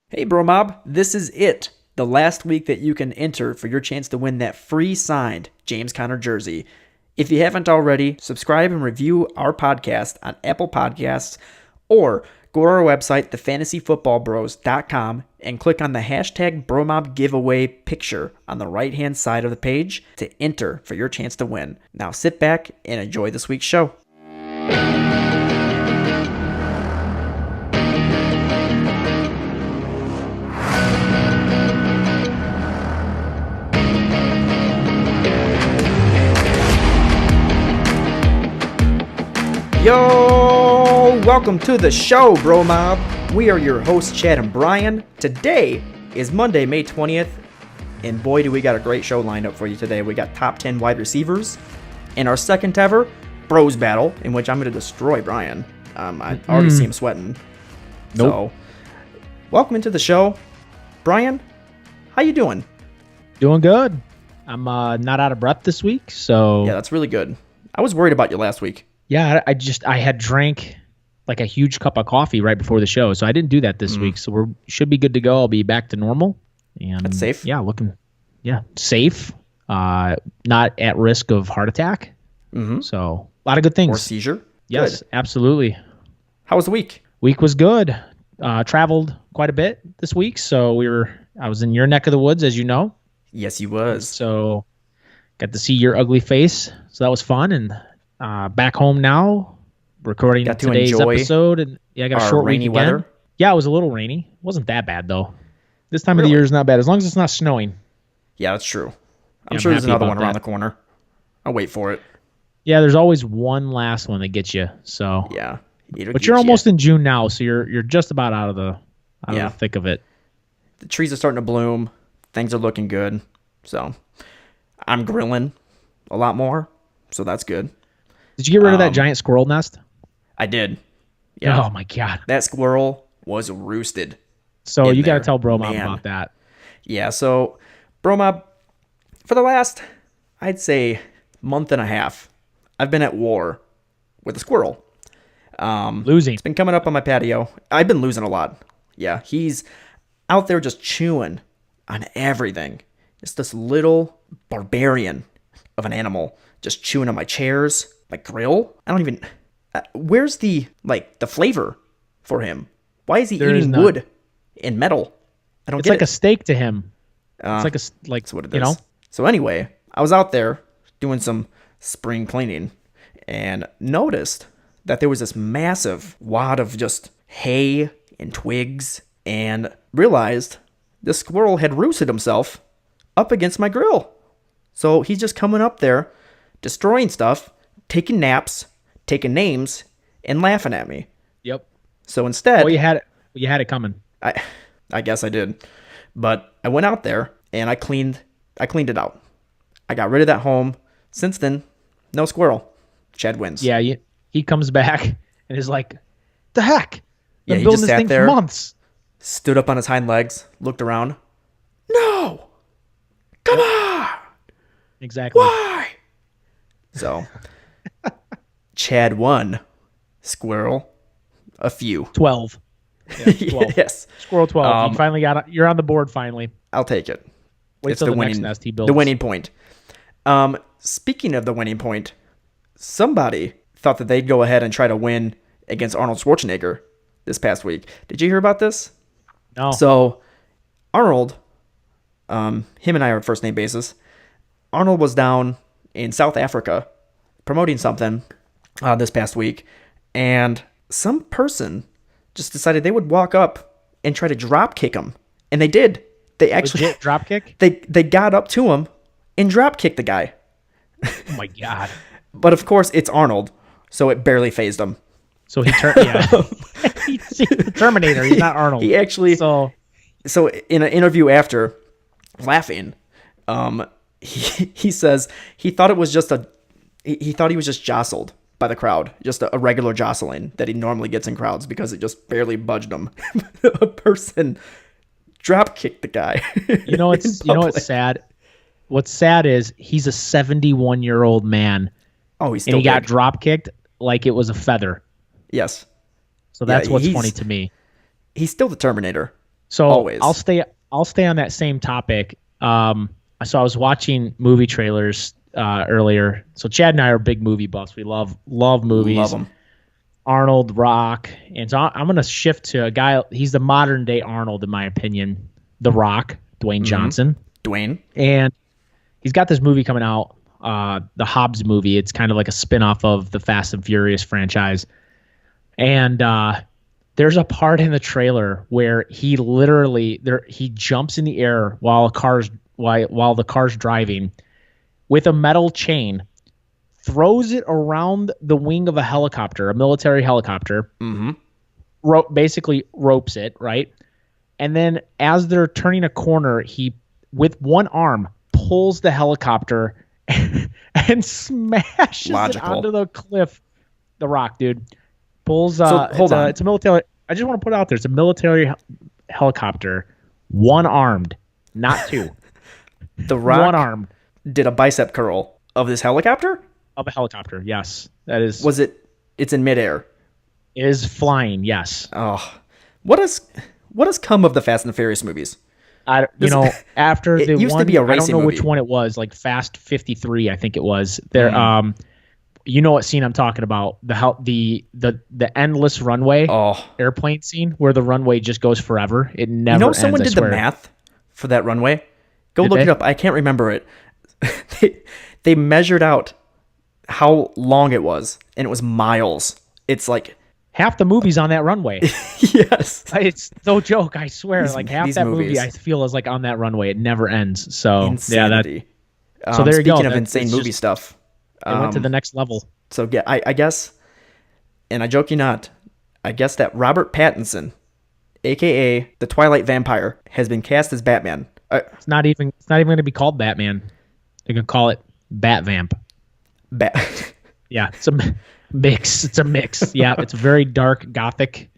Hey, Bro Mob, this is it. The last week that you can enter for your chance to win that free signed James Conner jersey. If you haven't already, subscribe and review our podcast on Apple Podcasts or go to our website, thefantasyfootballbros.com, and click on the hashtag BroMob giveaway picture on the right-hand side of the page to enter for your chance to win. Now sit back and enjoy this week's show. Yo, welcome to the show, Bro Mob. We are your hosts, Chad and Brian. Today is Monday, May 20th, and boy, do we got a great show lined up for you today. We got top 10 wide receivers, and our second ever Bros Battle, in which I'm going to destroy Brian. I already see him sweating. Nope. So, welcome into the show. Brian, how you doing? Doing good. I'm not out of breath this week, so Yeah, that's really good. I was worried about you last week. yeah, I had drank like a huge cup of coffee right before the show, so I didn't do that this week. So we should be good to go. I'll be back to normal. And That's safe? Yeah, safe. Not at risk of heart attack. Mm-hmm. So a lot of good things. Or seizure? Yes, Good. absolutely. How was the week? Week was good. Traveled quite a bit this week, so I was in your neck of the woods, as you know. Yes, you was. So got to see your ugly face. So that was fun. And back home now, recording Got to today's enjoy episode. And yeah, I got a our short rainy week again. weather. Yeah, it was a little rainy. It wasn't that bad though. This time of Really? the year is not bad as long as it's not snowing. Yeah, that's true. I'm Yeah, sure I'm there's happy another about one around that. the corner. I'll wait for it. Yeah, there's always one last one that gets you. So, Yeah. but you're almost in June now, so you're just about out of the Yeah. thick of it. The trees are starting to bloom. Things are looking good. So I'm grilling a lot more. So that's good. Did you get rid of that giant squirrel nest? I did. Yeah. Oh my god. That squirrel was roosted. So in you got to there. tell Bro Mom Man. about that. Yeah. So, Bromob, for the last, I'd say, month and a half, I've been at war with a squirrel. Losing. It's been coming up on my patio. I've been losing a lot. Yeah, he's out there just chewing on everything. Just this little barbarian of an animal just chewing on my chairs, my grill. I don't even... where's the flavor for him? Why is he There is eating none. wood and metal? I don't It's get like it. a steak to him. It's like That's what it is. you know. So anyway, I was out there doing some spring cleaning and noticed that there was this massive wad of just hay and twigs and realized the squirrel had roosted himself up against my grill. So he's just coming up there, destroying stuff, taking naps, taking names, and laughing at me. Yep. So instead, Well, you had it. You had it coming. I guess I did. But I went out there and I cleaned it out. I got rid of that home. Since then, no squirrel. Chad wins. Yeah. He comes back and is like, "The heck? Yeah, Been he building just this sat thing there. for months." Stood up on his hind legs, looked around. No! Come on! Exactly. Why? So, Chad won. Squirrel, a few. 12. Yeah, 12. Yes, Squirrel 12. You finally got it. You're on the board finally. I'll take it. Wait till the next nest he builds. The winning point. Speaking of the winning point, somebody thought that they'd go ahead and try to win against Arnold Schwarzenegger this past week. Did you hear about this? No. So, Arnold, him and I are on first name basis. Arnold was down in South Africa promoting something this past week, and some person just decided they would walk up and try to drop kick him, and they did. They actually Legit drop kick? they got up to him and drop kicked the guy. Oh my god. But of course, it's Arnold, so it barely phased him. So he turned. Yeah. He's the Terminator. He's not Arnold. He actually. So In an interview after, laughing, he says he thought it was just he thought he was just jostled by the crowd, just a regular jostling that he normally gets in crowds because it just barely budged him. A person drop kicked the guy. you know in what's public. sad? What's sad is he's a 71-year-old man, Oh, he's and still he got big. drop kicked like it was a feather. Yes, So that's Yeah, what's he's- funny to me. he's still the Terminator. So Always. I'll stay on that same topic. So I was watching movie trailers earlier. So Chad and I are big movie buffs. We love movies. Love them. Arnold, Rock, and so I'm going to shift to a guy. He's the modern day Arnold, in my opinion. The Rock, Dwayne Johnson. Dwayne. And he's got this movie coming out, the Hobbs movie. It's kind of like a spinoff of the Fast and Furious franchise. And there's a part in the trailer where he jumps in the air while the car's driving with a metal chain, throws it around the wing of a helicopter, a military helicopter, basically ropes it, right? And then as they're turning a corner, he, with one arm, pulls the helicopter and smashes it onto the cliff. The Rock, dude. Pulls, hold on. It's a military, I just want to put it out there, it's a military helicopter, one-armed, not two. The Rock one-armed. Did a bicep curl of this helicopter? Of a helicopter, yes. That is. Was it? It's in midair. It is flying, yes. Oh, what has come of the Fast and Furious movies? After it the used one, to be a racing I don't know movie. which one it was, like Fast 53, I think it was. There, you know what scene I'm talking about? The endless runway, airplane scene where the runway just goes forever. It never ends. Someone did the math for that runway. Go look it up. I can't remember it. They measured out how long it was, and it was miles. It's like half the movie's on that runway. Yes, it's no joke. I swear, like half that movie I feel is like on that runway. It never ends. So insanity. So there you go. Speaking of insane movie stuff, it went to the next level. So yeah, I guess, and I joke you not, I guess that Robert Pattinson, aka the Twilight Vampire, has been cast as Batman. It's not even going to be called Batman. They're going to call it BatVamp. Yeah, it's a mix. It's a mix. Yeah, it's a very dark gothic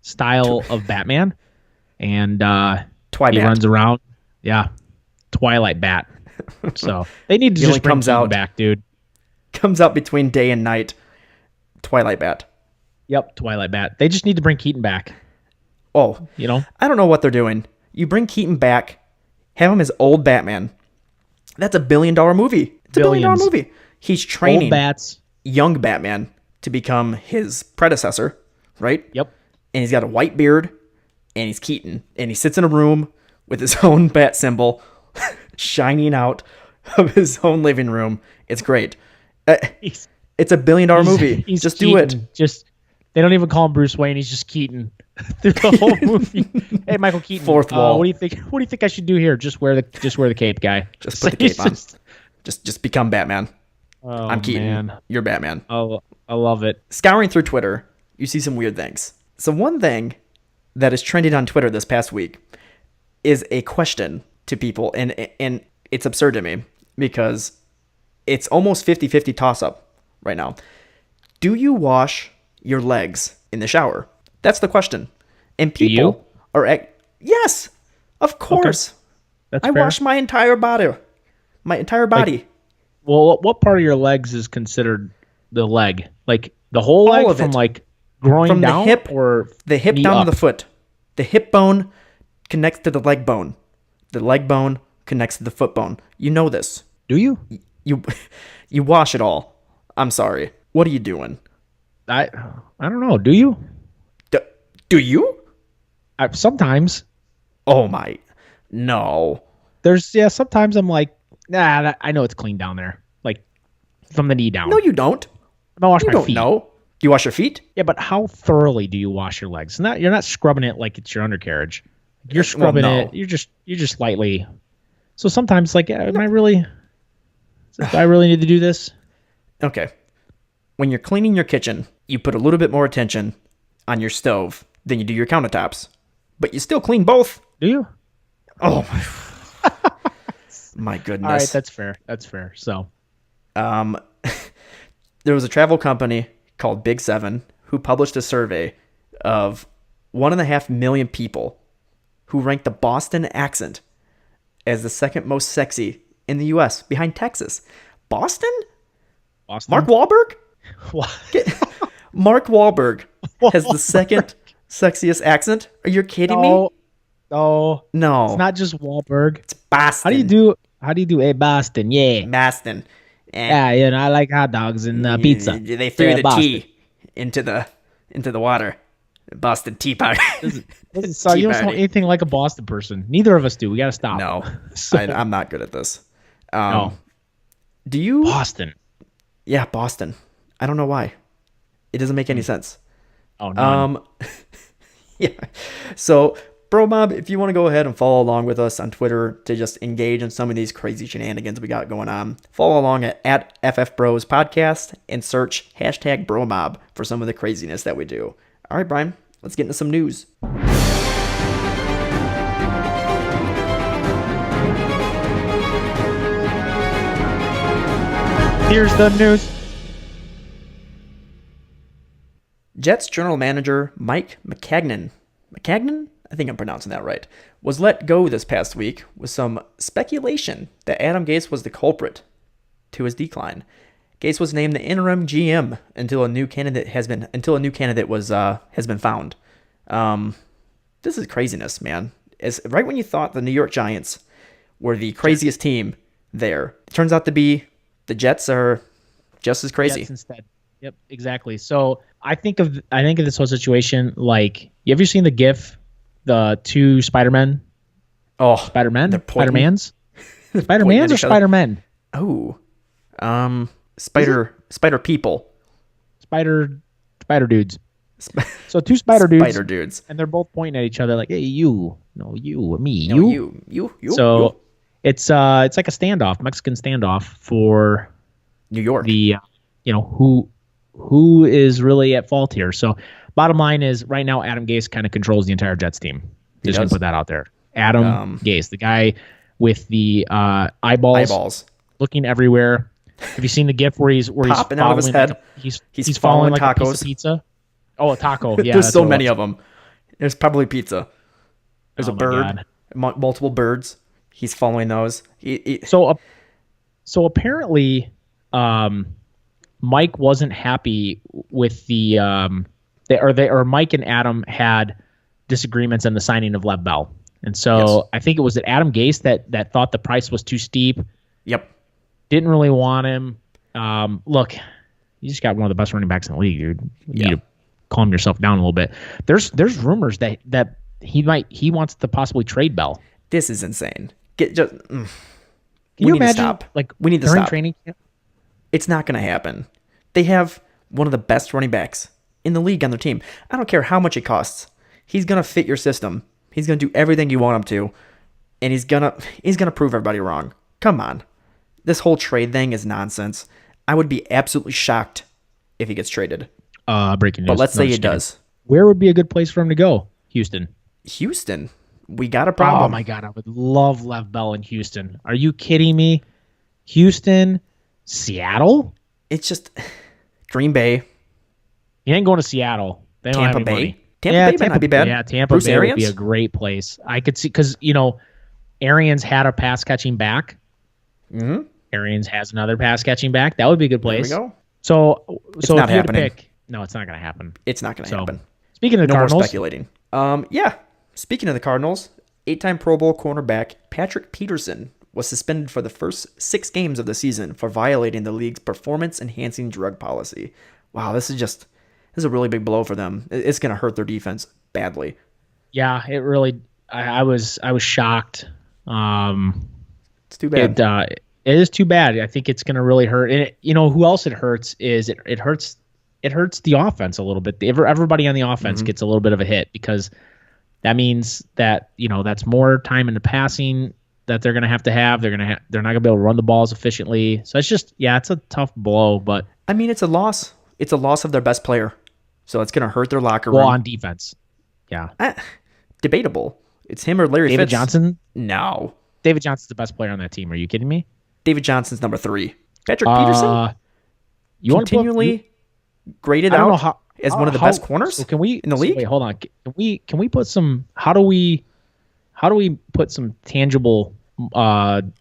style of Batman, and he runs around. Yeah, Twilight Bat. So they need to just bring Keaton back, dude. Comes out between day and night. Twilight Bat. Yep, Twilight Bat. They just need to bring Keaton back. Oh, I don't know what they're doing. You bring Keaton back, have him as old Batman. That's $1 billion movie. It's $1 billion movie. He's training young Batman to become his predecessor, right? Yep. And he's got a white beard, and he's Keaton, and he sits in a room with his own bat symbol shining out of his own living room. It's great. It's $1 billion movie. Just Keaton. Do it. They don't even call him Bruce Wayne. He's just Keaton through the whole movie. Hey, Michael Keaton. Fourth wall. What do you think? What do you think I should do here? Just wear the cape, guy. Just put the cape on. Just become Batman. Oh, I'm Keaton. Man. You're Batman. Oh, I love it. Scouring through Twitter, you see some weird things. So one thing that is trending on Twitter this past week is a question to people, and it's absurd to me because it's almost 50-50 toss-up right now. Do you wash your legs in the shower? That's the question. And people are yes, of course. Okay. That's I fair. wash my entire body. Like, well, what part of your legs is considered the leg? Like the whole leg from like groin from down, the hip, or the hip down to the foot. The hip bone connects to the leg bone. The leg bone connects to the foot bone. You know this. Do you? You wash it all. I'm sorry. What are you doing? I don't know. Do you? Do you? Sometimes. Oh my. No. Sometimes I'm like, nah, I know it's clean down there. Like from the knee down. No, you don't. I wash my feet. No. Do you wash your feet? Yeah, but how thoroughly do you wash your legs? You're not scrubbing it like it's your undercarriage. You're scrubbing it. You're just lightly. So sometimes like, do I really need to do this? Okay. When you're cleaning your kitchen, you put a little bit more attention on your stove than you do your countertops. But you still clean both. Do you? Oh, my goodness. All right, that's fair. That's fair. So, there was a travel company called Big 7 who published a survey of 1.5 million people who ranked the Boston accent as the second most sexy in the U.S. behind Texas. Boston? Mark Wahlberg? What? Mark Wahlberg has the second sexiest accent? Are you kidding me? Oh, No. it's not just Wahlberg. It's Boston. How do you do? Hey, Boston, yeah. Boston. Yeah, I like hot dogs and pizza. They threw the Boston. tea into the water. Boston Tea Party. So you don't sound anything like a Boston person. Neither of us do. We got to stop. No, So, I'm not good at this. no. Do you? Boston. Yeah, Boston. I don't know why. It doesn't make any sense. Oh, no. Yeah. So, Bro Mob, if you want to go ahead and follow along with us on Twitter to just engage in some of these crazy shenanigans we got going on, follow along at FF Bros Podcast and search hashtag Bro Mob for some of the craziness that we do. All right, Brian, let's get into some news. Here's the news. Jets general manager Mike Maccagnan, I think I'm pronouncing that right, was let go this past week with some speculation that Adam Gase was the culprit to his decline. Gase was named the interim GM until a new candidate has been found. This is craziness, man. It's right when you thought the New York Giants were the craziest team there, it turns out to be the Jets are just as crazy. Jets instead. Yep, exactly. So I think of this whole situation like, you ever seen the GIF, the two Spider-Men? Oh, Spider-Mans? Spider-Mans or Spider-Men? Oh, spider people. Spider dudes. So two spider dudes. And they're both pointing at each other like, hey, you. No, you. Me. No, you. You. So you. it's like a standoff, Mexican standoff for New York. The who is really at fault here. So bottom line is right now Adam Gase kind of controls the entire Jets team. Just gonna put that out there. Adam Gase, the guy with the eyeballs looking everywhere. Have you seen the GIF where he's popping out of his head? He's following like tacos. A piece of pizza. Oh, a taco. Yeah, there's so many of them. There's probably pizza. There's a bird, multiple birds. He's following those. So apparently, Mike wasn't happy with Mike and Adam had disagreements on the signing of Lev Bell, and so yes. I think it was that Adam Gase that thought the price was too steep. Yep. Didn't really want him. Look, you just got one of the best running backs in the league, dude. You need to calm yourself down a little bit. There's rumors that he wants to possibly trade Bell. This is insane. Can you imagine? Stop. Like we need to during stop. Training camp? It's not going to happen. They have one of the best running backs in the league on their team. I don't care how much it costs. He's going to fit your system. He's going to do everything you want him to, and he's going to prove everybody wrong. Come on. This whole trade thing is nonsense. I would be absolutely shocked if he gets traded. Breaking news. But let's say he does. Where would be a good place for him to go? Houston. We got a problem. Oh my God, I would love Lev Bell in Houston. Are you kidding me? Houston, Seattle? It's just Green Bay. He ain't going to Seattle. They don't Tampa have any Bay. money. Tampa Bay might not be bad. Yeah, Tampa Bruce Bay Arians? would be a great place. I could see because Arians had a pass catching back. Mm-hmm. Arians has another pass catching back. That would be a good place. There we go. So it's not if you had to happening. pick, no, it's not going to happen. It's not going to happen. Speaking of the Cardinals, more speculating. Speaking of the Cardinals, 8-time Pro Bowl cornerback Patrick Peterson was suspended for the first 6 games of the season for violating the league's performance-enhancing drug policy. Wow, this is a really big blow for them. It's going to hurt their defense badly. Yeah, it really. I was shocked. It's too bad. It is too bad. I think it's going to really hurt. And who else it hurts is it hurts. It hurts the offense a little bit. Everybody on the offense gets a little bit of a hit because that means that that's more time in the passing that they're going to have. They're not going to be able to run the balls efficiently. So it's just it's a tough blow. But I mean, it's a loss. It's a loss of their best player, so it's going to hurt their locker room. Well, on defense, yeah, debatable. It's him or Larry David Fitz. Johnson. No, David Johnson's the best player on that team. Are you kidding me? David Johnson's number 3. Patrick Peterson. You continually graded out as one of the best corners in the league. Wait, hold on. Can we put some? How do we put some tangible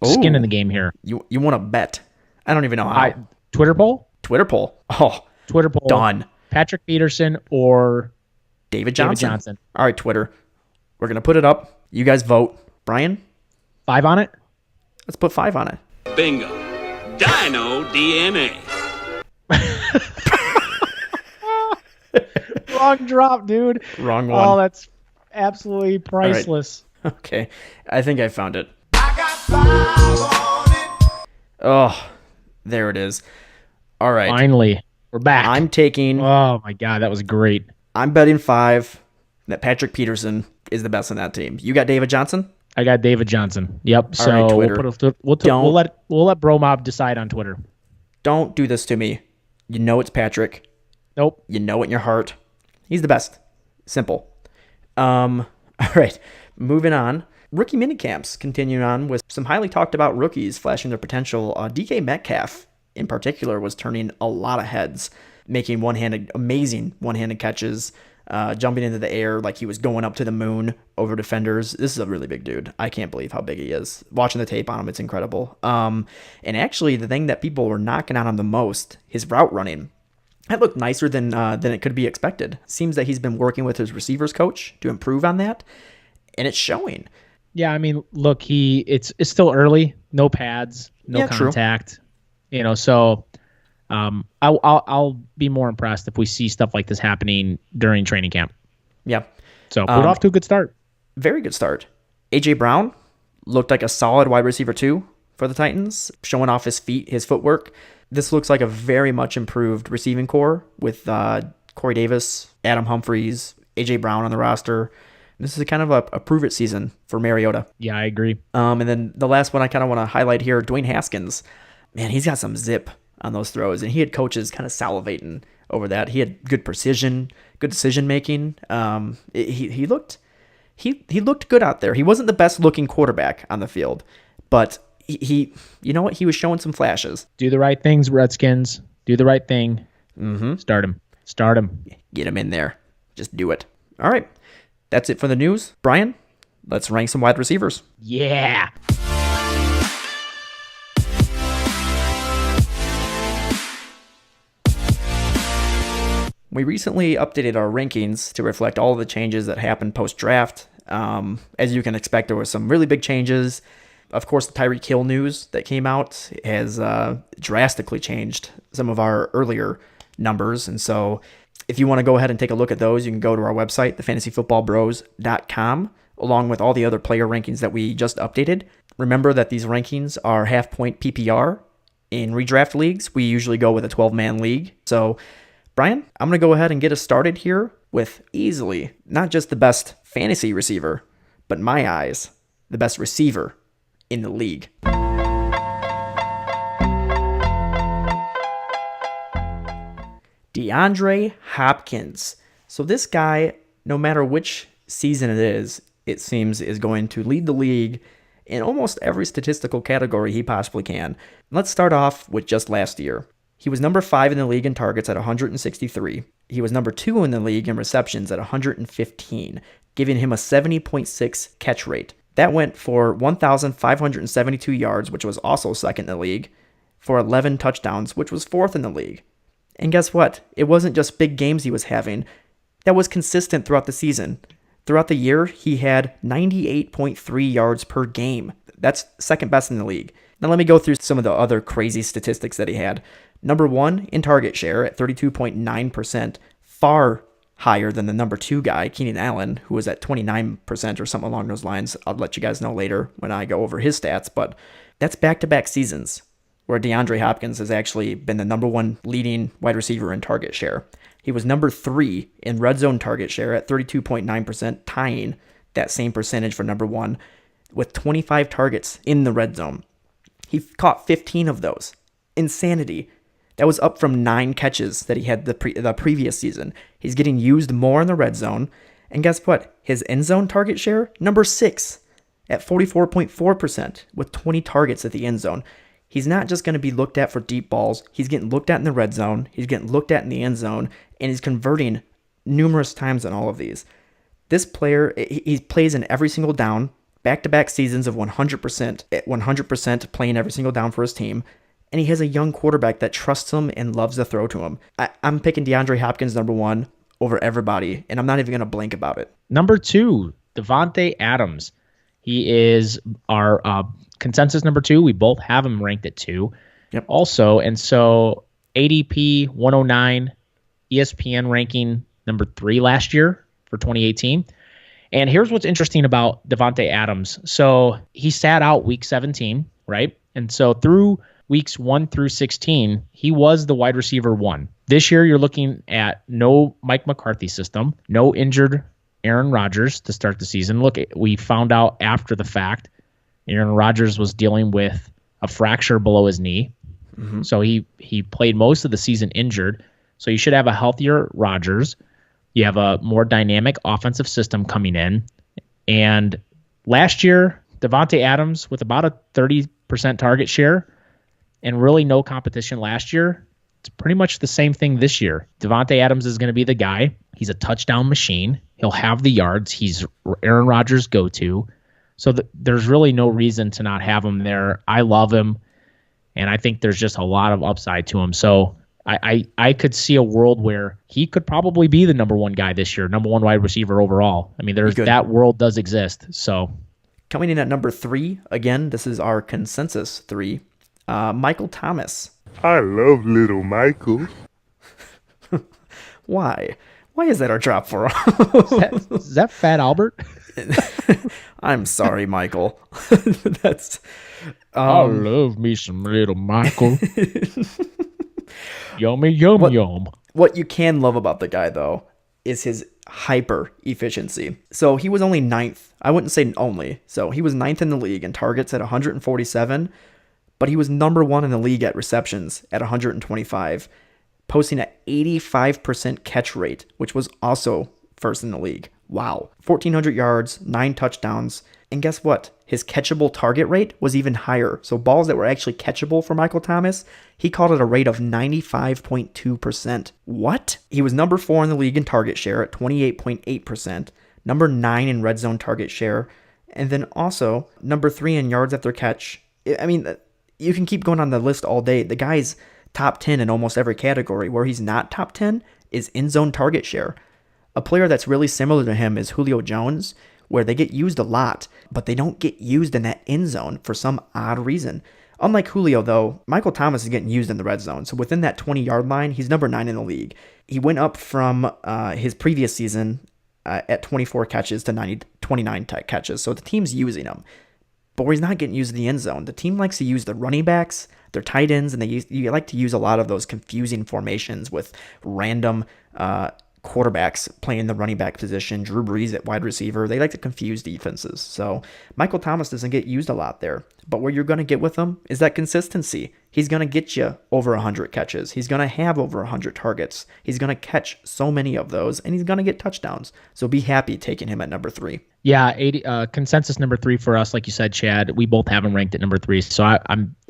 skin in the game here? You want to bet? I don't even know how. Twitter poll. Oh, Twitter poll. Done. Patrick Peterson or David Johnson. All right, Twitter. We're gonna put it up. You guys vote. Brian? 5 on it? Let's put 5 on it. Bingo. Dino DNA. Wrong drop, dude. Wrong one. Oh, that's absolutely priceless. Right. Okay. I think I found it. I got 5 on it. Oh, there it is. All right. Finally, we're back. I'm taking... Oh, my God. That was great. I'm betting 5 that Patrick Peterson is the best on that team. You got David Johnson? I got David Johnson. Yep. So right, Twitter. we'll let Bro Mob decide on Twitter. Don't do this to me. You know it's Patrick. Nope. You know it in your heart. He's the best. Simple. All right. Moving on. Rookie minicamps continuing on with some highly talked about rookies flashing their potential. DK Metcalf in particular was turning a lot of heads, making amazing one-handed catches, jumping into the air like he was going up to the moon over defenders. This is a really big dude. I can't believe how big he is. Watching the tape on him, it's incredible. And actually, the thing that people were knocking out on the most, his route running, that looked nicer than it could be expected. Seems that he's been working with his receivers coach to improve on that, and it's showing. Yeah, I mean, look, it's still early. No pads, no contact. True. So I'll be more impressed if we see stuff like this happening during training camp. Yeah. So we're off to a good start. Very good start. A.J. Brown looked like a solid wide receiver too for the Titans, showing off his feet, his footwork. This looks like a very much improved receiving core with Corey Davis, Adam Humphries, A.J. Brown on the roster. This is kind of a prove-it season for Mariota. Yeah, I agree. And then the last one I kind of want to highlight here, Dwayne Haskins. Man, he's got some zip on those throws, and he had coaches kind of salivating over that. He had good precision, good decision-making. He looked good out there. He wasn't the best-looking quarterback on the field, but he you know what? He was showing some flashes. Do the right things, Redskins. Do the right thing. Mm-hmm. Start him. Get him in there. Just do it. All right. That's it for the news. Brian, let's rank some wide receivers. Yeah. We recently updated our rankings to reflect all of the changes that happened post-draft. As you can expect, there were some really big changes. Of course, the Tyreek Hill news that came out has drastically changed some of our earlier numbers. And so if you want to go ahead and take a look at those, you can go to our website, thefantasyfootballbros.com, along with all the other player rankings that we just updated. Remember that these rankings are half-point PPR. In redraft leagues, we usually go with a 12-man league. So, Brian, I'm going to go ahead and get us started here with easily not just the best fantasy receiver, but in my eyes, the best receiver in the league. DeAndre Hopkins. So this guy, no matter which season it is, it seems is going to lead the league in almost every statistical category he possibly can. Let's start off with just last year. He was number 5 in the league in targets at 163. He was number 2 in the league in receptions at 115, giving him a 70.6 catch rate. That went for 1,572 yards, which was also second in the league, for 11 touchdowns, which was 4th in the league. And guess what? It wasn't just big games he was having. That was consistent throughout the season. Throughout the year, he had 98.3 yards per game. That's second best in the league. Now let me go through some of the other crazy statistics that he had. Number 1 in target share at 32.9%, far higher than the number 2 guy, Keenan Allen, who was at 29% or something along those lines. I'll let you guys know later when I go over his stats, but that's back-to-back seasons where DeAndre Hopkins has actually been the number 1 leading wide receiver in target share. He was number 3 in red zone target share at 32.9%, tying that same percentage for number 1 with 25 targets in the red zone. He caught 15 of those. Insanity. That was up from 9 catches that he had the previous season. He's getting used more in the red zone. And guess what? His end zone target share, number 6 at 44.4% with 20 targets at the end zone. He's not just going to be looked at for deep balls. He's getting looked at in the red zone. He's getting looked at in the end zone. And he's converting numerous times on all of these. This player, he plays in every single down. Back-to-back seasons of 100%, at 100% playing every single down for his team. And he has a young quarterback that trusts him and loves to throw to him. I'm picking DeAndre Hopkins number 1 over everybody, and I'm not even going to blink about it. Number 2, Devontae Adams. He is our consensus number 2. We both have him ranked at 2. Yep. Also, and so ADP 109, ESPN ranking number 3 last year for 2018. And here's what's interesting about Davante Adams. So he sat out week 17, right? And so through weeks 1 through 16, he was the wide receiver 1. This year, you're looking at no Mike McCarthy system, no injured Aaron Rodgers to start the season. Look, we found out after the fact, Aaron Rodgers was dealing with a fracture below his knee. Mm-hmm. So he played most of the season injured. So you should have a healthier Rodgers. You have a more dynamic offensive system coming in. And last year, Davante Adams with about a 30% target share and really no competition last year. It's pretty much the same thing this year. Davante Adams is going to be the guy. He's a touchdown machine. He'll have the yards. He's Aaron Rodgers' go-to. So there's really no reason to not have him there. I love him, and I think there's just a lot of upside to him. So I could see a world where he could probably be the number 1 guy this year, number 1 wide receiver overall. I mean, that world does exist. So coming in at number 3, again, this is our consensus 3, Michael Thomas. I love little Michael. Why? Why is that our drop for? Is that Fat Albert? I'm sorry, Michael. That's. I love me some little Michael. Yummy, yum. What you can love about the guy, though, is his hyper efficiency. So he was only 9th. I wouldn't say only. So he was 9th in the league in targets at 147, but he was number 1 in the league at receptions at 125, posting an 85% catch rate, which was also first in the league. Wow. 1,400 yards, 9 touchdowns. And guess what? His catchable target rate was even higher. So balls that were actually catchable for Michael Thomas, he called it a rate of 95.2%. What? He was number 4 in the league in target share at 28.8%, number 9 in red zone target share, and then also number 3 in yards after catch. I mean, you can keep going on the list all day. The guy's top 10 in almost every category. Where he's not top 10 is in zone target share. A player that's really similar to him is Julio Jones, where they get used a lot, but they don't get used in that end zone for some odd reason. Unlike Julio, though, Michael Thomas is getting used in the red zone. So within that 20-yard line, he's number 9 in the league. He went up from his previous season at 24 catches to 29 catches. So the team's using him. But where he's not getting used in the end zone, the team likes to use the running backs, their tight ends, and you like to use a lot of those confusing formations with random quarterbacks playing the running back position, Drew Brees at wide receiver. They like to confuse defenses. So Michael Thomas doesn't get used a lot there. But where you're going to get with him is that consistency. He's going to get you over 100 catches. He's going to have over 100 targets. He's going to catch so many of those, and he's going to get touchdowns. So be happy taking him at number 3. Yeah, consensus number 3 for us, like you said, Chad. We both have him ranked at number 3. So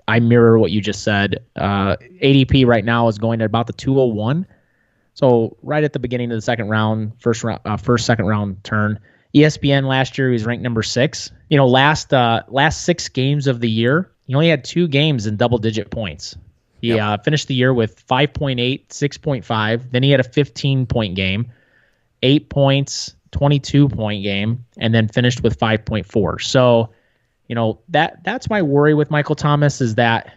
I mirror what you just said. ADP right now is going at about the 201. So right at the beginning of the second round, second round turn. ESPN last year, he was ranked number 6. You know, last 6 games of the year, he only had 2 games in double-digit points. He finished the year with 5.8, 6.5. Then he had a 15-point game, 8 points, 22-point game, and then finished with 5.4. So, you know, that's my worry with Michael Thomas is that,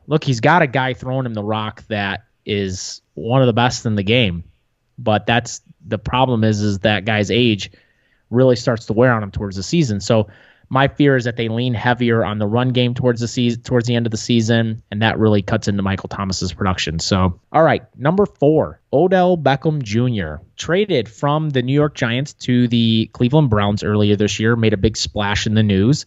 look, he's got a guy throwing him the rock that is one of the best in the game. But that's the problem is that guy's age really starts to wear on him towards the season. So my fear is that they lean heavier on the run game towards the end of the season, and that really cuts into Michael Thomas's production. So, all right, number 4, Odell Beckham Jr. traded from the New York Giants to the Cleveland Browns earlier this year, made a big splash in the news.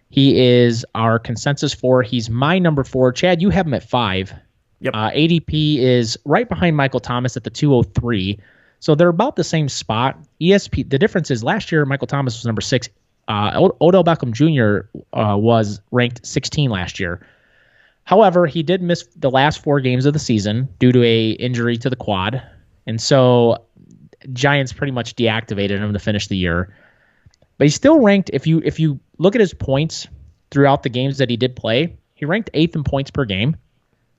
He is our consensus 4. He's my number 4. Chad, you have him at 5. Yep. ADP is right behind Michael Thomas at the 203. So they're about the same spot. The difference is last year Michael Thomas was number 6. Odell Beckham Jr. Was ranked 16 last year. However, he did miss the last 4 games of the season due to a injury to the quad. And so Giants pretty much deactivated him to finish the year. But he's still ranked, if you look at his points throughout the games that he did play, he ranked 8th in points per game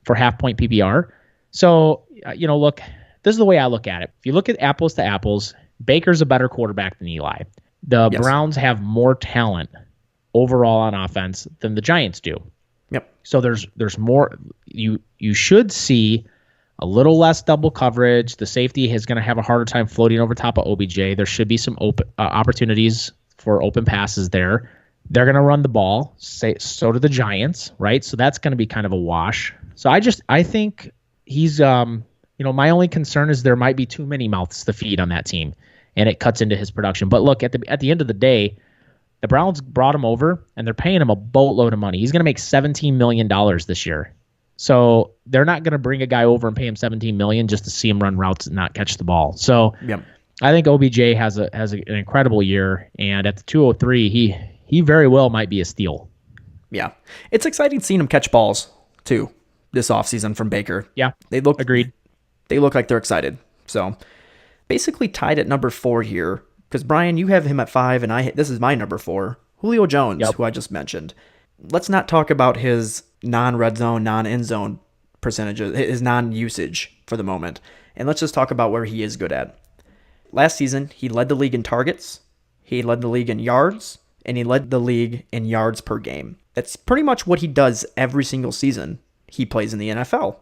for half-point PPR. So, look, this is the way I look at it. If you look at apples to apples, Baker's a better quarterback than Eli. The Yes. Browns have more talent overall on offense than the Giants do. Yep. So there's more. You should see a little less double coverage. The safety is going to have a harder time floating over top of OBJ. There should be some open opportunities for open passes there. They're going to run the ball. So do the Giants, right? So that's going to be kind of a wash. So I think he's my only concern is there might be too many mouths to feed on that team, and it cuts into his production. But look, at the end of the day, the Browns brought him over, and they're paying him a boatload of money. He's going to make $17 million this year. So they're not going to bring a guy over and pay him $17 million just to see him run routes and not catch the ball. So Yep. I think OBJ has an incredible year, and at the 203, he very well might be a steal. Yeah. It's exciting seeing him catch balls, too, this offseason from Baker. Yeah, Agreed. They look like they're excited. So basically tied at number 4 here, because Brian, you have him at 5, and this is my number 4, Julio Jones, who I just mentioned. Let's not talk about his non-red zone, non-end zone percentages, his non-usage for the moment, and let's just talk about where he is good at. Last season, he led the league in targets, he led the league in yards, and he led the league in yards per game. That's pretty much what he does every single season he plays in the NFL.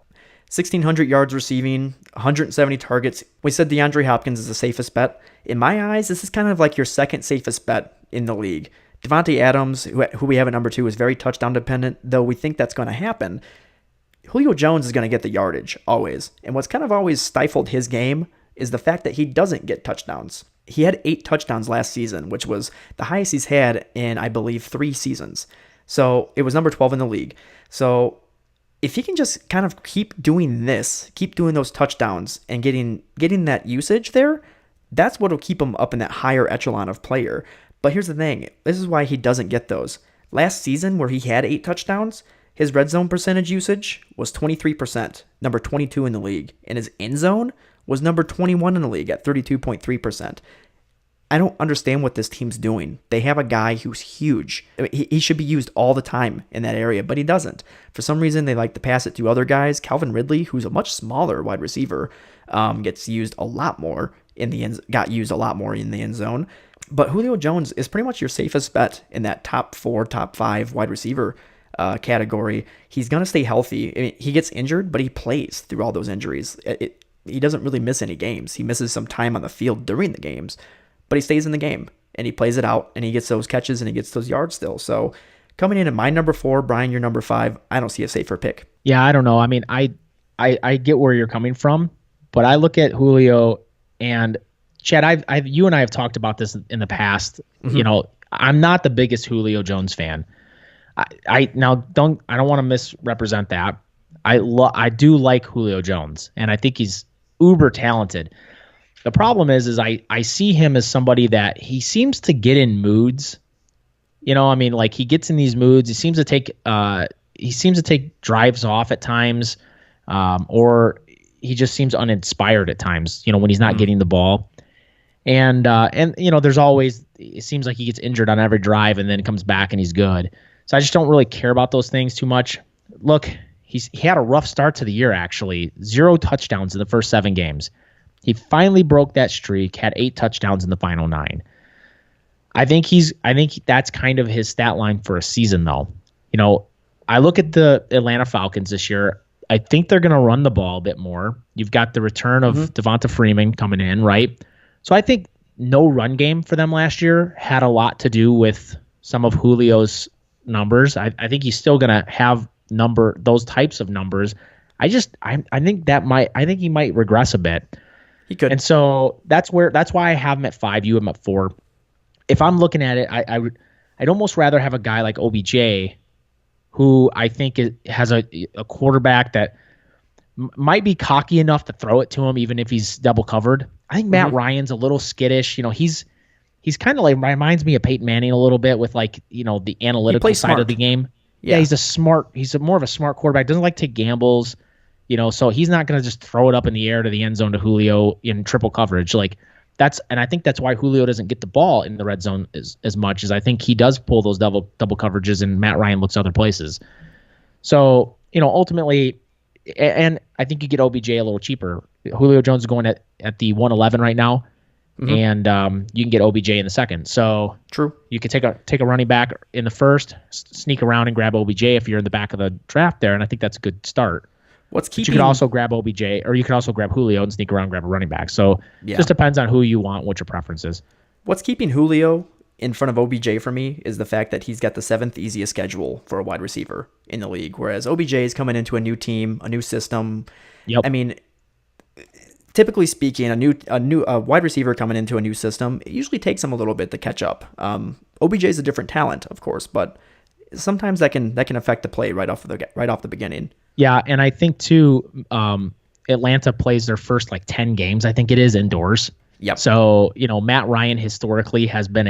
1,600 yards receiving, 170 targets. We said DeAndre Hopkins is the safest bet. In my eyes, this is kind of like your second safest bet in the league. Devontae Adams, who we have at number 2, is very touchdown dependent, though we think that's going to happen. Julio Jones is going to get the yardage, always. And what's kind of always stifled his game is the fact that he doesn't get touchdowns. He had 8 touchdowns last season, which was the highest he's had in, I believe, 3 seasons. So it was number 12 in the league. So if he can just kind of keep doing this, keep doing those touchdowns and getting that usage there, that's what will keep him up in that higher echelon of player. But here's the thing. This is why he doesn't get those. Last season, where he had 8 touchdowns, his red zone percentage usage was 23%, number 22 in the league. And his end zone was number 21 in the league at 32.3%. I don't understand what this team's doing. They have a guy who's huge. I mean, he should be used all the time in that area, but he doesn't. For some reason, they like to pass it to other guys. Calvin Ridley, who's a much smaller wide receiver, gets used a lot more got used a lot more in the end zone. But Julio Jones is pretty much your safest bet in that top 4, top 5 wide receiver category. He's going to stay healthy. I mean, he gets injured, but he plays through all those injuries. He doesn't really miss any games. He misses some time on the field during the games, but he stays in the game, and he plays it out, and he gets those catches, and he gets those yards still. So coming in at my number 4, Brian, your number 5, I don't see a safer pick. Yeah, I don't know. I mean, I get where you're coming from, but I look at Julio and Chad, you and I have talked about this in the past. Mm-hmm. You know, I'm not the biggest Julio Jones fan. I don't want to misrepresent that. I do like Julio Jones, and I think he's uber talented. The problem is I see him as somebody that he seems to get in moods. You know, I mean, like he gets in these moods. He seems to take drives off at times, or he just seems uninspired at times. You know, when he's not getting the ball. And you know, there's always, it seems like he gets injured on every drive and then comes back and he's good. So I just don't really care about those things too much. Look, he had a rough start to the year, actually. 0 touchdowns in the first 7 games. He finally broke that streak, had 8 touchdowns in the final 9. I think that's kind of his stat line for a season, though. You know, I look at the Atlanta Falcons this year. I think they're going to run the ball a bit more. You've got the return of Devonta Freeman coming in, right? So I think no run game for them last year had a lot to do with some of Julio's numbers. I think he's still going to have those types of numbers. I think he might regress a bit. He could. And so that's why I have him at 5. You have him at 4. If I'm looking at it, I'd almost rather have a guy like OBJ, who I think has a quarterback that might be cocky enough to throw it to him, even if he's double covered. I think Matt Ryan's a little skittish. You know, he's kind of like, reminds me of Peyton Manning a little bit with, like, you know, the analytical side of the game. Yeah, he's more of a smart quarterback. Doesn't like to take gambles. You know, so he's not going to just throw it up in the air to the end zone to Julio in triple coverage. And I think that's why Julio doesn't get the ball in the red zone as much, as I think he does pull those double coverages and Matt Ryan looks other places. So, you know, ultimately, and I think you get OBJ a little cheaper. Julio Jones is going at the 111 right now. and you can get OBJ in the second. So True. you could take a running back in the first, sneak around and grab OBJ if you're in the back of the draft there, and I think that's a good start. What's But keeping you could also grab OBJ, or you could also grab Julio and sneak around and grab a running back. So just depends on who you want, what your preference is. What's keeping Julio in front of OBJ for me is the fact that he's got the 7th easiest schedule for a wide receiver in the league, whereas OBJ is coming into a new team, a new system. Yep. I mean, typically speaking, a wide receiver coming into a new system, it usually takes him a little bit to catch up. OBJ is a different talent, of course, but sometimes that can affect the play right off the beginning. Yeah, and I think too, Atlanta plays their first 10 games. I think it is indoors. Yep. So Matt Ryan historically has been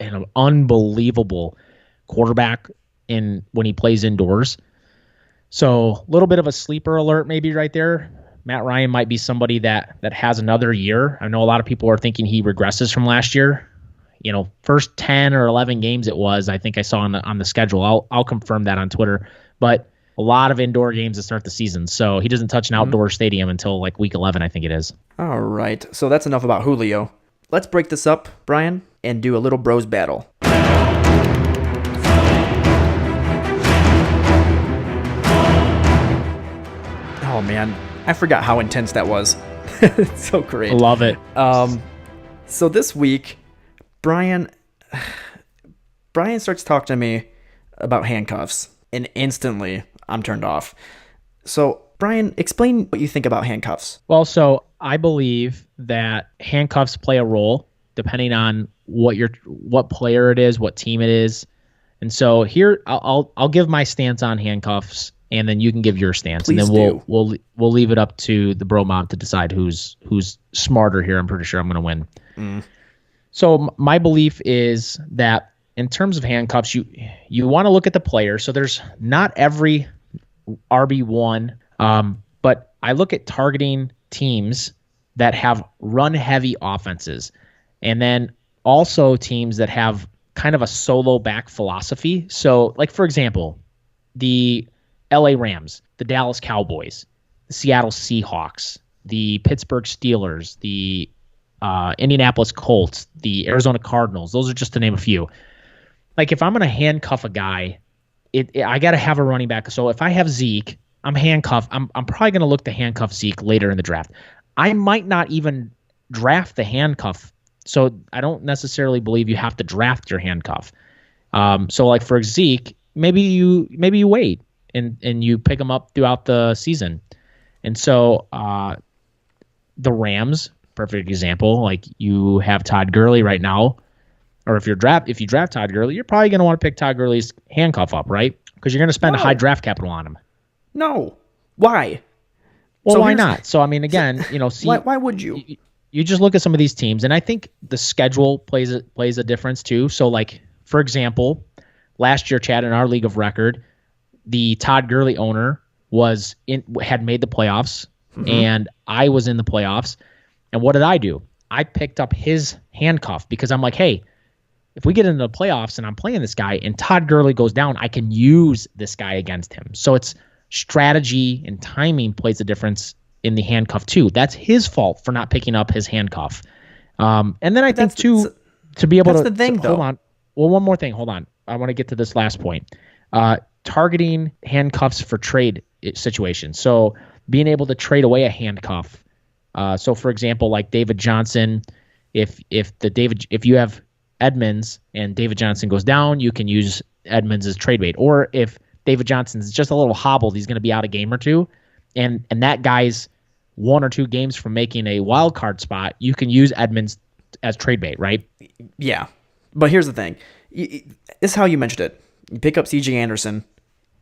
an unbelievable quarterback when he plays indoors. So a little bit of a sleeper alert maybe right there. Matt Ryan might be somebody that has another year. I know a lot of people are thinking he regresses from last year. First 10 or 11 games it was, I think I saw on the schedule. I'll confirm that on Twitter. But a lot of indoor games to start the season. So he doesn't touch an outdoor stadium until week 11, I think it is. All right. So that's enough about Julio. Let's break this up, Brian, and do a little bros battle. Oh, man. I forgot how intense that was. It's so great. I love it. So this week, Brian starts talking to me about handcuffs, and instantly I'm turned off. So, Brian, explain what you think about handcuffs. Well, so I believe that handcuffs play a role depending on what player it is, what team it is. And so here I'll give my stance on handcuffs, and then you can give your stance. Please and then do. we'll leave it up to the bro mob to decide who's smarter here. I'm pretty sure I'm going to win. So my belief is that in terms of handcuffs, you want to look at the player. So there's not every RB1, but I look at targeting teams that have run-heavy offenses, and then also teams that have kind of a solo back philosophy. So, for example, the LA Rams, the Dallas Cowboys, the Seattle Seahawks, the Pittsburgh Steelers, the Indianapolis Colts, the Arizona Cardinals. Those are just to name a few. If I'm going to handcuff a guy, I got to have a running back. So if I have Zeke, I'm handcuffed. I'm probably going to look to handcuff Zeke later in the draft. I might not even draft the handcuff. So I don't necessarily believe you have to draft your handcuff. So for Zeke, maybe you wait and you pick him up throughout the season. And so the Rams, perfect example. You have Todd Gurley right now. Or if you draft Todd Gurley, you're probably going to want to pick Todd Gurley's handcuff up, right? Because you're going to spend a high draft capital on him. No. Why? Well, So why here's- not? So, I mean, again, see, Why would you? you just look at some of these teams, and I think the schedule plays a difference too. So, for example, last year, Chad, in our league of record, the Todd Gurley owner had made the playoffs, and I was in the playoffs. And what did I do? I picked up his handcuff because I'm like, hey, if we get into the playoffs and I'm playing this guy and Todd Gurley goes down, I can use this guy against him. So it's strategy and timing plays a difference in the handcuff too. That's his fault for not picking up his handcuff. And then I think too, to be able to... That's the thing, though. Hold on. Well, one more thing. Hold on. I want to get to this last point. Targeting handcuffs for trade situations. So being able to trade away a handcuff. So for example, David Johnson, if you have Edmonds and David Johnson goes down, you can use Edmonds as trade bait. Or if David Johnson's just a little hobbled, he's going to be out a game or two, and that guy's 1 or 2 games from making a wild card spot, you can use Edmonds as trade bait, right? Yeah. But here's the thing. This is how you mentioned it. You pick up C.J. Anderson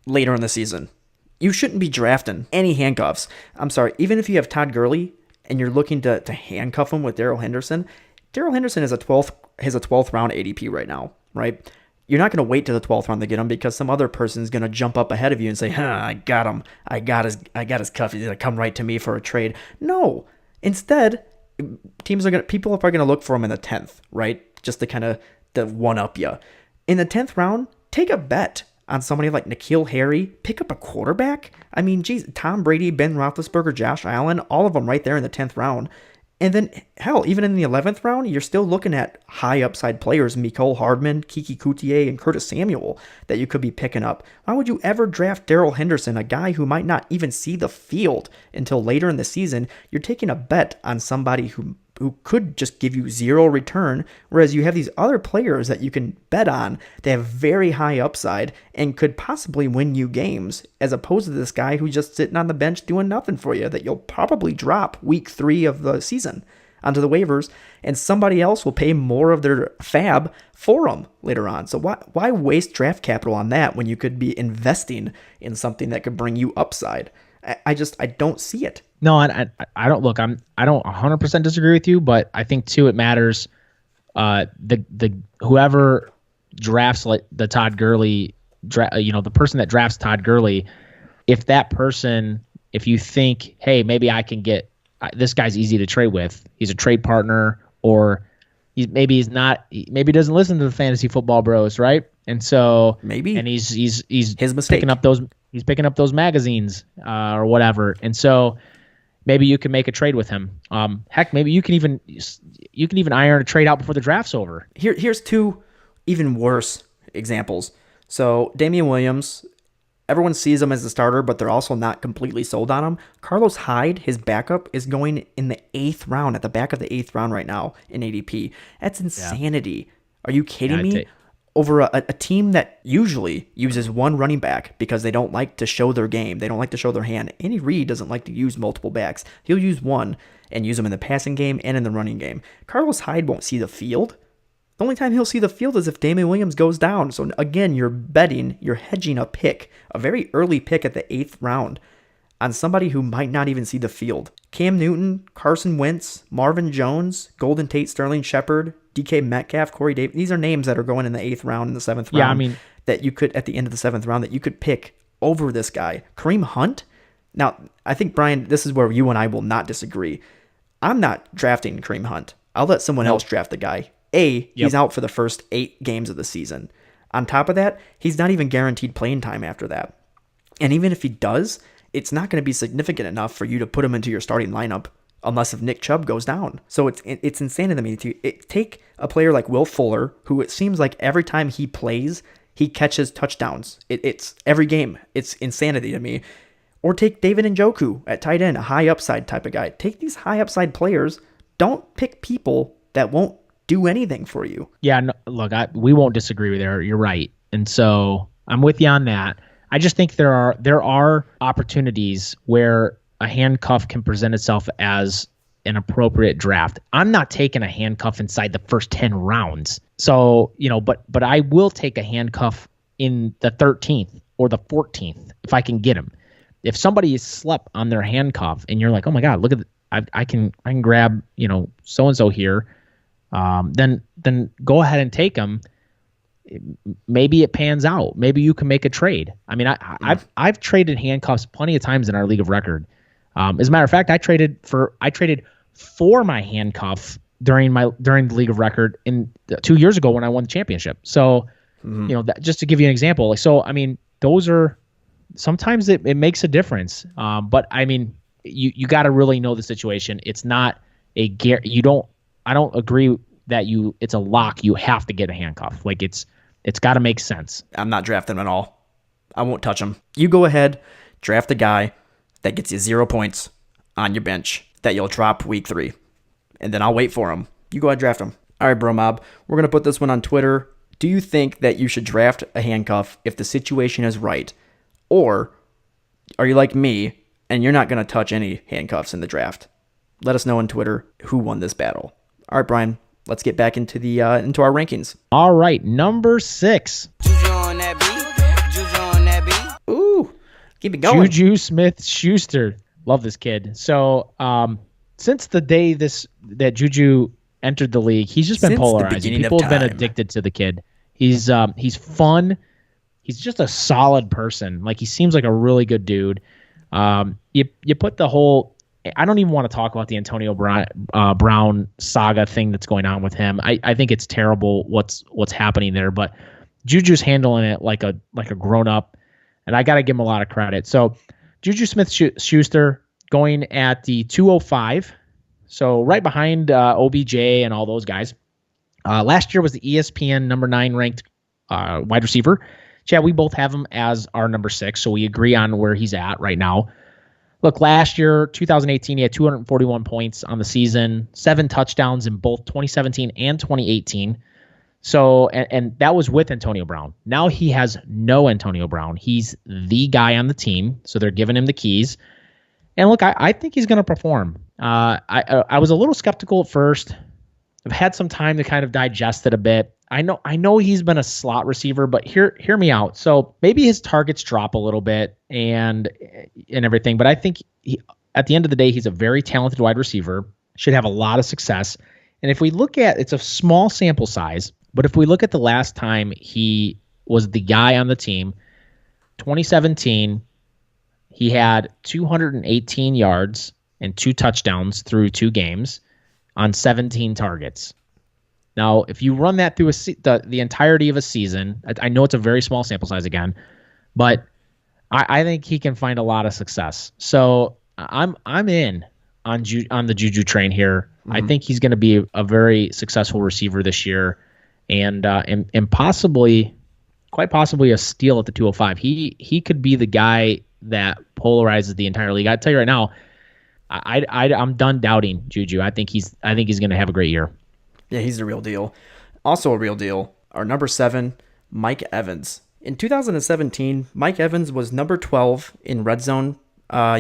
later in the season. You shouldn't be drafting any handcuffs. I'm sorry. Even if you have Todd Gurley and you're looking to handcuff him with Darrell Henderson, Darrell Henderson is a 12th round ADP right now, right? You're not going to wait to the 12th round to get him because some other person is going to jump up ahead of you and say, I got him. I got his cuff. He's going to come right to me for a trade. No. Instead, people are going to look for him in the 10th, right? Just to kind of one up you. In the 10th round, take a bet on somebody like N'Keal Harry. Pick up a quarterback. I mean, geez, Tom Brady, Ben Roethlisberger, Josh Allen, all of them right there in the 10th round. And then, hell, even in the 11th round, you're still looking at high upside players, Mecole Hardman, Kiki Coutier, and Curtis Samuel that you could be picking up. Why would you ever draft Darrell Henderson, a guy who might not even see the field until later in the season? You're taking a bet on somebody who could just give you zero return, whereas you have these other players that you can bet on that have very high upside and could possibly win you games, as opposed to this guy who's just sitting on the bench doing nothing for you that you'll probably drop week 3 of the season onto the waivers, and somebody else will pay more of their fab for them later on. So why waste draft capital on that when you could be investing in something that could bring you upside? I don't see it. No, I don't look. I don't 100% disagree with you, but I think too it matters. The whoever drafts like the Todd Gurley, the person that drafts Todd Gurley, if you think, hey, maybe I can get this guy's easy to trade with. He's a trade partner, or maybe he doesn't listen to the fantasy football bros, right? And so he's his mistake. He's picking up those magazines or whatever, and so maybe you can make a trade with him. Heck, maybe you can even iron a trade out before the draft's over. Here's 2 even worse examples. So Damian Williams, everyone sees him as the starter, but they're also not completely sold on him. Carlos Hyde, his backup, is going in the 8th round, at the back of the 8th round right now in ADP. That's insanity. Are you kidding me? Over a team that usually uses one running back because they don't like to show their game. They don't like to show their hand. Andy Reid doesn't like to use multiple backs. He'll use one and use them in the passing game and in the running game. Carlos Hyde won't see the field. The only time he'll see the field is if Damian Williams goes down. So again, you're hedging a pick, a very early pick at the 8th round, on somebody who might not even see the field. Cam Newton, Carson Wentz, Marvin Jones, Golden Tate, Sterling Shepard, DK Metcalf, Corey Davis. These are names that are going in the 8th round and the 7th round. Yeah, I mean, that you could, at the end of the 7th round, that you could pick over this guy. Kareem Hunt. Now, I think, Brian, this is where you and I will not disagree. I'm not drafting Kareem Hunt. I'll let someone else draft the guy. He's out for the first 8 games of the season. On top of that, he's not even guaranteed playing time after that. And even if he does, it's not going to be significant enough for you to put him into your starting lineup unless if Nick Chubb goes down. So it's insane to me to take a player like Will Fuller, who it seems like every time he plays, he catches touchdowns. It's every game. It's insanity to me. Or take David Njoku at tight end, a high upside type of guy. Take these high upside players. Don't pick people that won't do anything for you. Yeah, no, look, we won't disagree with there. You're right. And so I'm with you on that. I just think there are opportunities where a handcuff can present itself as an appropriate draft. I'm not taking a handcuff inside the first 10 rounds. So, but I will take a handcuff in the 13th or the 14th if I can get him. If somebody is slept on their handcuff and you're like, oh my God, look at I can grab, so-and-so here. Then go ahead and take them. Maybe it pans out. Maybe you can make a trade. I mean, I've traded handcuffs plenty of times in our league of record. As a matter of fact, I traded for my handcuff during the league of record 2 years ago when I won the championship. So, just to give you an example. So, I mean, those are sometimes it makes a difference. But I mean, you got to really know the situation. It's not a I don't agree that it's a lock. You have to get a handcuff. Like it's got to make sense. I'm not drafting him at all. I won't touch him. You go ahead, draft a guy that gets you 0 points on your bench that you'll drop week 3. And then I'll wait for him. You go ahead, draft him. All right, Bro Mob. We're going to put this one on Twitter. Do you think that you should draft a handcuff if the situation is right? Or are you like me and you're not going to touch any handcuffs in the draft? Let us know on Twitter who won this battle. All right, Brian, let's get back into into our rankings. All right, number 6. Juju on that beat. Juju on that beat. Ooh, keep it going. Juju Smith-Schuster. Love this kid. So, since the day that Juju entered the league, he's just been polarizing. People have been addicted to the kid. He's fun. He's just a solid person. Like, he seems like a really good dude. You put the whole. I don't even want to talk about the Antonio Brown saga thing that's going on with him. I think it's terrible what's happening there, but Juju's handling it like a grown up, and I got to give him a lot of credit. So Juju Smith-Schuster going at the 205 So right behind OBJ and all those guys. Last year was the ESPN number 9 ranked wide receiver. Chad, we both have him as our number 6, so we agree on where he's at right now. Look, last year, 2018, he had 241 points on the season, 7 touchdowns in both 2017 and 2018. So, and that was with Antonio Brown. Now he has no Antonio Brown. He's the guy on the team, so they're giving him the keys. And look, I think he's going to perform. I was a little skeptical at first. I've had some time to kind of digest it a bit. I know he's been a slot receiver, but hear me out. So maybe his targets drop a little bit and everything, but I think at the end of the day, he's a very talented wide receiver, should have a lot of success. And if we look at, it's a small sample size, but if we look at the last time he was the guy on the team, 2017, he had 218 yards and 2 touchdowns through 2 games on 17 targets. Now, if you run that through the entirety of a season, I know it's a very small sample size again, but I think he can find a lot of success. So I'm in on the Juju train here. Mm-hmm. I think he's going to be a very successful receiver this year, and possibly, quite possibly, a steal at the 205. He could be the guy that polarizes the entire league. I tell you right now, I'm done doubting Juju. I think he's going to have a great year. Yeah, he's the real deal. Also a real deal, our number 7, Mike Evans. In 2017, Mike Evans was number 12 in red zone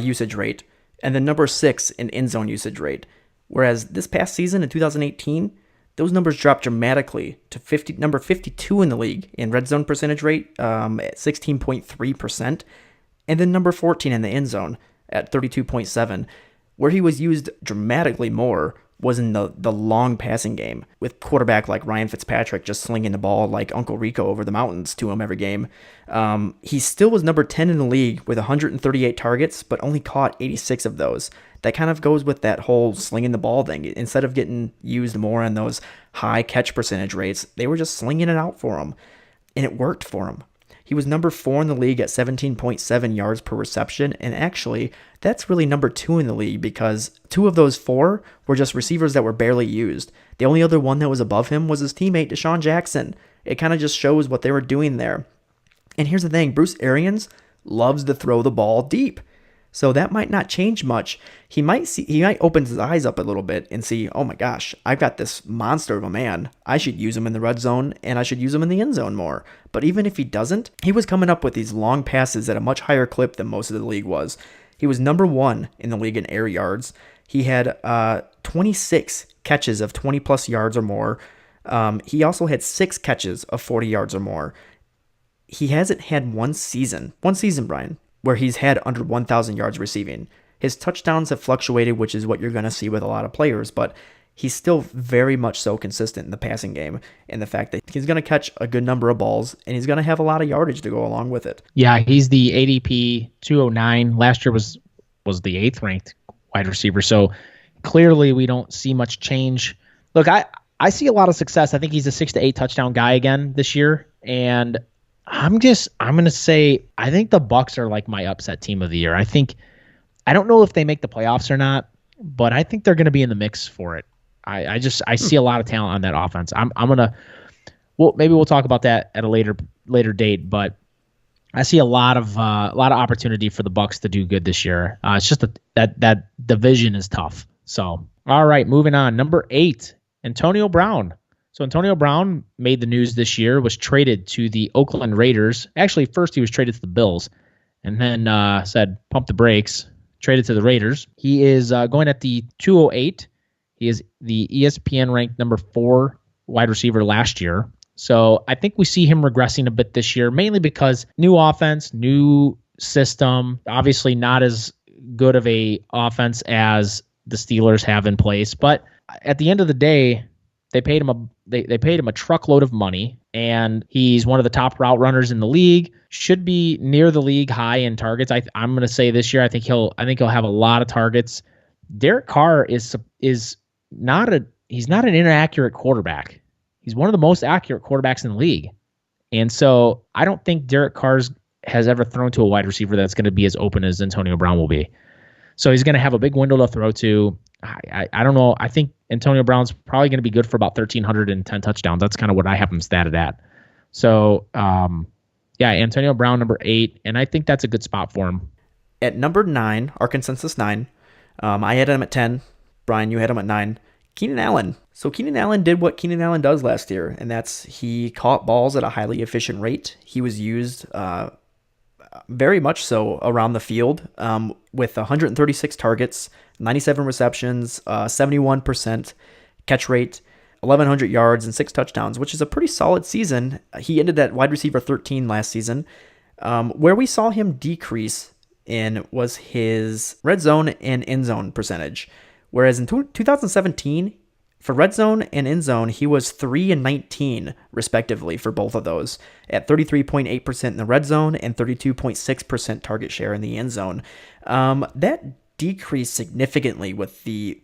usage rate and then number 6 in end zone usage rate. Whereas this past season in 2018, those numbers dropped dramatically to number 52 in the league in red zone percentage rate at 16.3%, and then number 14 in the end zone at 32.7%. Where he was used dramatically more was in the long passing game, with quarterback like Ryan Fitzpatrick just slinging the ball like Uncle Rico over the mountains to him every game. He still was number 10 in the league with 138 targets, but only caught 86 of those. That kind of goes with that whole slinging the ball thing. Instead of getting used more on those high catch percentage rates, they were just slinging it out for him, and it worked for him. He was number 4 in the league at 17.7 yards per reception, and actually, that's really number 2 in the league because 2 of those 4 were just receivers that were barely used. The only other one that was above him was his teammate, Deshaun Jackson. It kind of just shows what they were doing there. And here's the thing, Bruce Arians loves to throw the ball deep. So that might not change much. He might open his eyes up a little bit and see, oh my gosh, I've got this monster of a man. I should use him in the red zone and I should use him in the end zone more. But even if he doesn't, he was coming up with these long passes at a much higher clip than most of the league was. He was number 1 in the league in air yards. He had 26 catches of 20 plus yards or more. He also had 6 catches of 40 yards or more. He hasn't had one season, Brian, where he's had under 1,000 yards receiving. His touchdowns have fluctuated, which is what you're going to see with a lot of players, but he's still very much so consistent in the passing game, and the fact that he's going to catch a good number of balls, and he's going to have a lot of yardage to go along with it. Yeah, he's the ADP 209. Last year was the 8th ranked wide receiver, so clearly we don't see much change. Look, I see a lot of success. I think he's a 6 to 8 touchdown guy again this year, and I'm going to say I think the Bucs are like my upset team of the year. I don't know if they make the playoffs or not, but I think they're going to be in the mix for it. I see a lot of talent on that offense. Maybe we'll talk about that at a later date, but I see a lot of opportunity for the Bucs to do good this year. It's just that division is tough. So, all right, moving on. Number 8, Antonio Brown. So Antonio Brown made the news this year, was traded to the Oakland Raiders. Actually, first he was traded to the Bills, and then said, pump the brakes, traded to the Raiders. He is going at the 208. He is the ESPN ranked number 4 wide receiver last year. So I think we see him regressing a bit this year, mainly because new offense, new system, obviously not as good of a offense as the Steelers have in place. But at the end of the day, they paid him a truckload of money, and he's one of the top route runners in the league. Should be near the league high in targets. I'm going to say this year, I think he'll have a lot of targets. Derek Carr is not an inaccurate quarterback. He's one of the most accurate quarterbacks in the league, and so I don't think Derek Carr has ever thrown to a wide receiver that's going to be as open as Antonio Brown will be. So he's going to have a big window to throw to. I don't know. I think Antonio Brown's probably going to be good for about 1,310 touchdowns. That's kind of what I have him statted at. So, yeah, Antonio Brown, number 8, and I think that's a good spot for him. At number 9, our consensus 9, I had him at 10. Brian, you had him at 9. Keenan Allen. So Keenan Allen did what Keenan Allen does last year, and that's he caught balls at a highly efficient rate. He was used very much so around the field with 136 targets, 97 receptions, 71% catch rate, 1,100 yards, and 6 touchdowns, which is a pretty solid season. He ended at wide receiver 13 last season. Where we saw him decrease in was his red zone and end zone percentage. Whereas in 2017, for red zone and end zone, he was 3 and 19 respectively for both of those, at 33.8% in the red zone and 32.6% target share in the end zone. That decreased significantly with the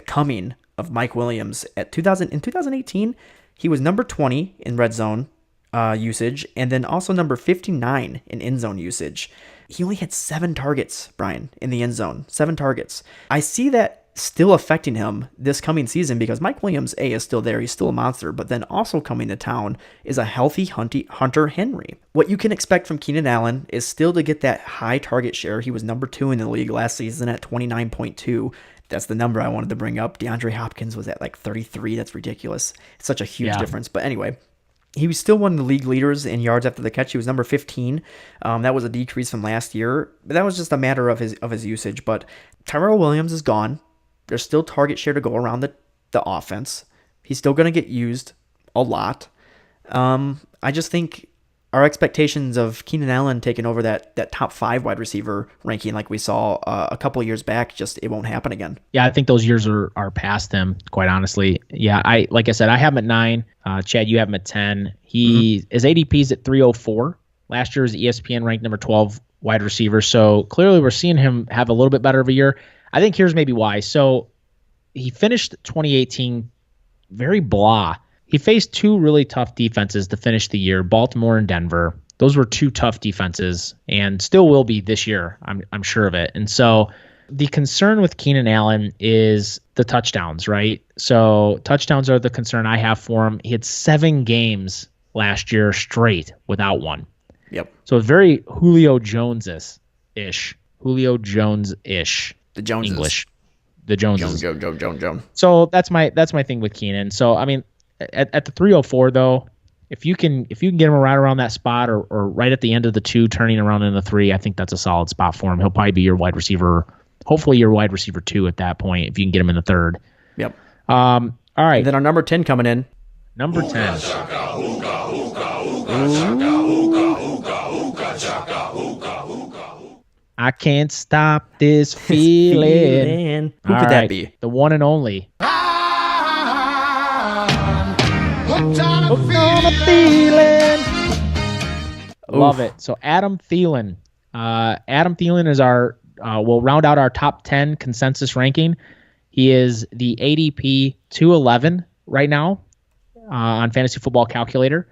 coming of Mike Williams. In 2018, he was number 20 in red zone usage, and then also number 59 in end zone usage. He only had 7 targets, Brian, in the end zone. 7 targets. I see that still affecting him this coming season because Mike Williams, is still there. He's still a monster. But then also coming to town is a healthy Hunter Henry. What you can expect from Keenan Allen is still to get that high target share. He was number 2 in the league last season at 29.2. That's the number I wanted to bring up. DeAndre Hopkins was at like 33. That's ridiculous. It's such a huge difference. But anyway, he was still one of the league leaders in yards after the catch. He was number 15. That was a decrease from last year. But that was just a matter of his usage. But Tyrell Williams is gone. There's still target share to go around the offense. He's still going to get used a lot. I just think our expectations of Keenan Allen taking over that top 5 wide receiver ranking like we saw a couple of years back, it won't happen again. Yeah, I think those years are past him, quite honestly. Yeah, like I said, I have him at 9. Chad, you have him at 10. His ADP is at 304. Last year was ESPN ranked number 12 wide receiver. So clearly we're seeing him have a little bit better of a year. I think here's maybe why. So he finished 2018 very blah. He faced 2 really tough defenses to finish the year, Baltimore and Denver. Those were 2 tough defenses and still will be this year. I'm sure of it. And so the concern with Keenan Allen is the touchdowns, right? So touchdowns are the concern I have for him. He had 7 games last year straight without one. Yep. So very Julio Jones-ish. Julio Jones-ish. The Joneses. English. The Joneses. Jones. So that's my thing with Keenan. So I mean, at the 304 though, if you can get him right around that spot or right at the end of the 2, turning around in the 3, I think that's a solid spot for him. He'll probably be your wide receiver, hopefully your wide receiver 2 at that point if you can get him in the 3rd. Yep. All right. And then our number 10 coming in. Number 10. I can't stop this feeling. Who could that be? The one and only. Love it. So Adam Thielen. Adam Thielen is will round out our top 10 consensus ranking. He is the ADP 211 right now on Fantasy Football Calculator.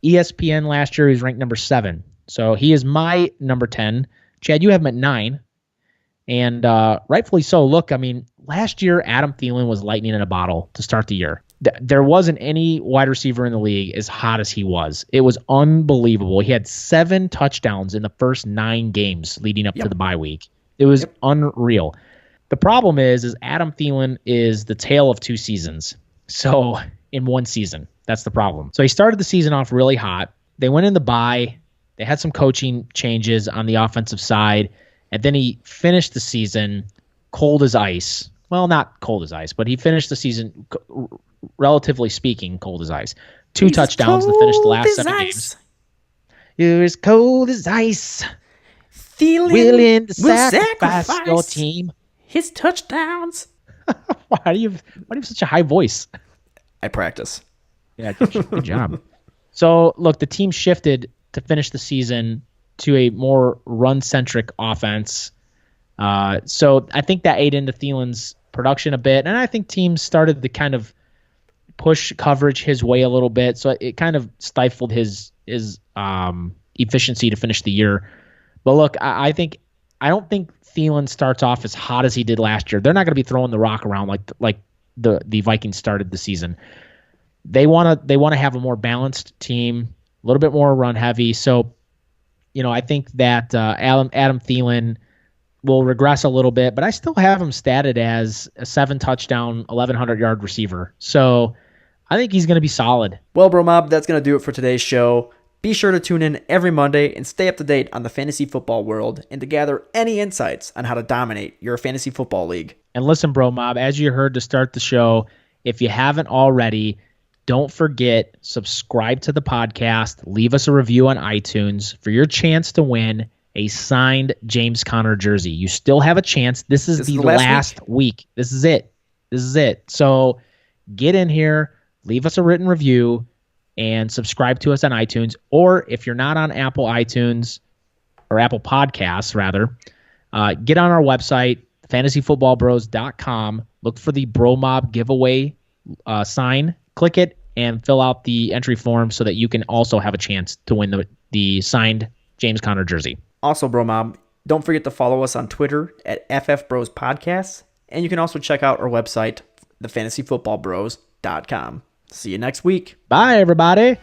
ESPN last year he was ranked number 7. So he is my number 10. Chad, you have him at 9. And rightfully so. Look, I mean, last year Adam Thielen was lightning in a bottle to start the year. There wasn't any wide receiver in the league as hot as he was. It was unbelievable. He had 7 touchdowns in the first 9 games leading up to the bye week. It was unreal. The problem is Adam Thielen is the tale of 2 seasons. So in one season, that's the problem. So he started the season off really hot. They went in the bye. They had some coaching changes on the offensive side. And then he finished the season cold as ice. Well, not cold as ice, but he finished the season, relatively speaking, cold as ice. 2 touchdowns to finish the last 7 games. You're as cold as ice. Thielen willing to sacrifice your team. His touchdowns. Why do you have such a high voice? I practice. Yeah, good job. So, look, the team shifted to finish the season to a more run-centric offense. So I think that ate into Thielen's production a bit, and I think teams started to kind of push coverage his way a little bit, so it kind of stifled his efficiency to finish the year. But look, I think I don't think Thielen starts off as hot as he did last year. They're not going to be throwing the rock around like the Vikings started the season. They want to have a more balanced team, a little bit more run heavy. So, I think that Adam Thielen will regress a little bit, but I still have him statted as a 7-touchdown, 1,100-yard receiver. So I think he's going to be solid. Well, Bro Mob, that's going to do it for today's show. Be sure to tune in every Monday and stay up to date on the fantasy football world and to gather any insights on how to dominate your fantasy football league. And listen, Bro Mob, as you heard to start the show, if you haven't already, don't forget, subscribe to the podcast, leave us a review on iTunes for your chance to win a signed James Conner jersey. You still have a chance. This is the last week. This is it. So get in here, leave us a written review, and subscribe to us on iTunes. Or if you're not on Apple iTunes, or Apple Podcasts, rather, get on our website, fantasyfootballbros.com. Look for the Bro Mob giveaway sign. Click it and fill out the entry form so that you can also have a chance to win the signed James Conner jersey. Also, Bro Mob, don't forget to follow us on Twitter at FFBros Podcasts, and you can also check out our website, thefantasyfootballbros.com. See you next week. Bye, everybody.